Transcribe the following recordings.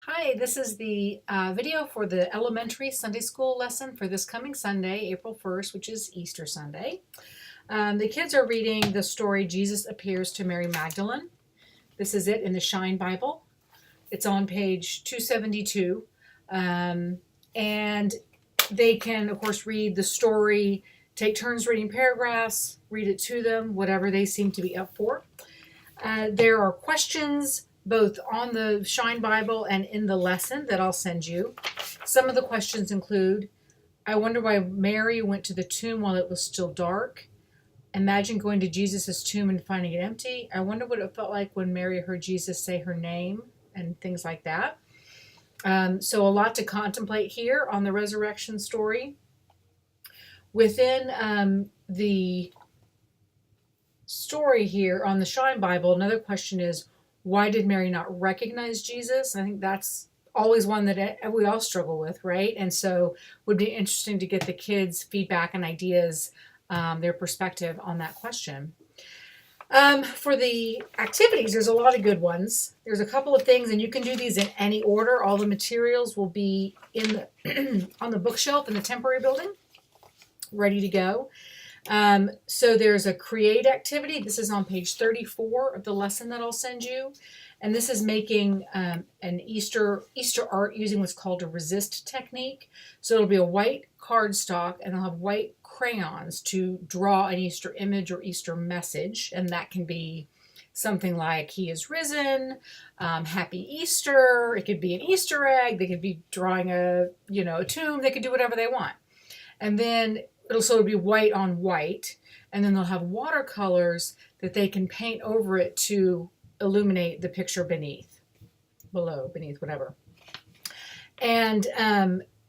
Hi, this is the video for the elementary Sunday school lesson for this coming Sunday, April 1st, which is Easter Sunday. The kids are reading the story Jesus Appears to Mary Magdalene. This is it in the Shine Bible. It's on page 272. And they can, of course, read the story, take turns reading paragraphs, read it to them, whatever they seem to be up for. There are questions both on the Shine Bible and in the lesson that I'll send you. Some of the questions include, I wonder why Mary went to the tomb while it was still dark. Imagine going to Jesus' tomb and finding it empty. I wonder what it felt like when Mary heard Jesus say her name, and things like that. So a lot to contemplate here on the resurrection story. Within the story here on the Shine Bible, another question is, why did Mary not recognize Jesus? I think that's always one that we all struggle with, right? And so would be interesting to get the kids' feedback and ideas, their perspective on that question. For the activities, there's a lot of good ones. There's a couple of things, and you can do these in any order. All the materials will be in the on the bookshelf in the temporary building, ready to go. So there's a create activity. This is on page 34 of the lesson that I'll send you. And this is making an Easter art using what's called a resist technique. So it'll be a white cardstock and they'll have white crayons to draw an Easter image or Easter message. And that can be something like he is risen, happy Easter. It could be an Easter egg. They could be drawing a tomb. They could do whatever they want. And then it'll be white on white, and then they'll have watercolors that they can paint over it to illuminate the picture beneath, whatever. And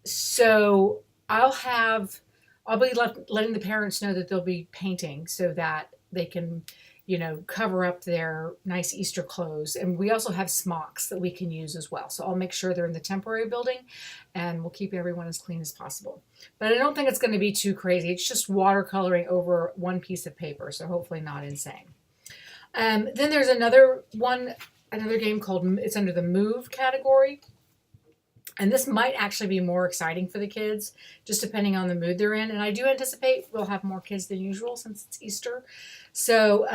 so I'll be letting the parents know that they'll be painting so that they can cover up their nice Easter clothes. And we also have smocks that we can use as well. So I'll make sure they're in the temporary building and we'll keep everyone as clean as possible. But I don't think it's going to be too crazy. It's just watercoloring over one piece of paper. So hopefully not insane. Then there's another game called, it's under the Move category. And this might actually be more exciting for the kids, just depending on the mood they're in. And I do anticipate we'll have more kids than usual since it's Easter. So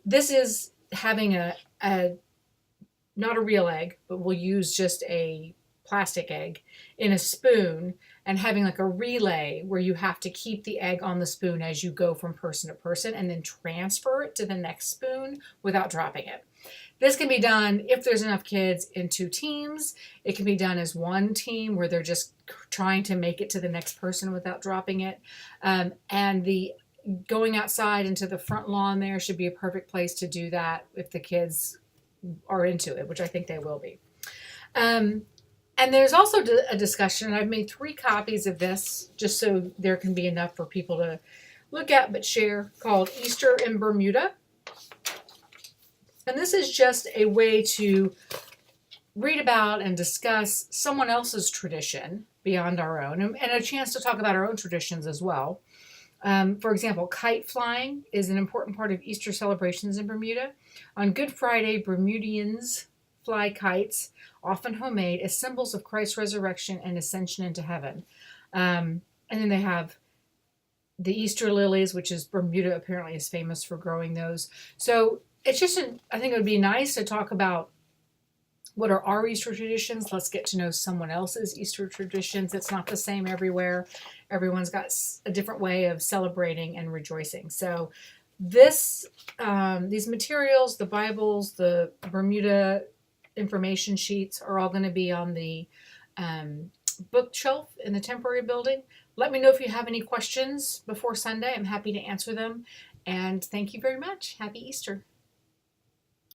this is having not a real egg, but we'll use just a plastic egg in a spoon and having like a relay where you have to keep the egg on the spoon as you go from person to person and then transfer it to the next spoon without dropping it. This can be done if there's enough kids in two teams. It can be done as one team where they're just trying to make it to the next person without dropping it. And the going outside into the front lawn there should be a perfect place to do that if the kids are into it, which I think they will be. And there's also a discussion. I've made 3 copies of this just so there can be enough for people to look at but share, called Easter in Bermuda. And this is just a way to read about and discuss someone else's tradition beyond our own, and a chance to talk about our own traditions as well. For example, kite flying is an important part of Easter celebrations in Bermuda. On Good Friday, Bermudians fly kites, often homemade, as symbols of Christ's resurrection and ascension into heaven. And then they have the Easter lilies, which is Bermuda apparently is famous for growing those. So it's just, I think it would be nice to talk about what are our Easter traditions. Let's get to know someone else's Easter traditions. It's not the same everywhere. Everyone's got a different way of celebrating and rejoicing. So these materials, the Bibles, the Bermuda information sheets are all going to be on the bookshelf in the temporary building. Let me know if you have any questions before Sunday. I'm happy to answer them. And thank you very much. Happy Easter.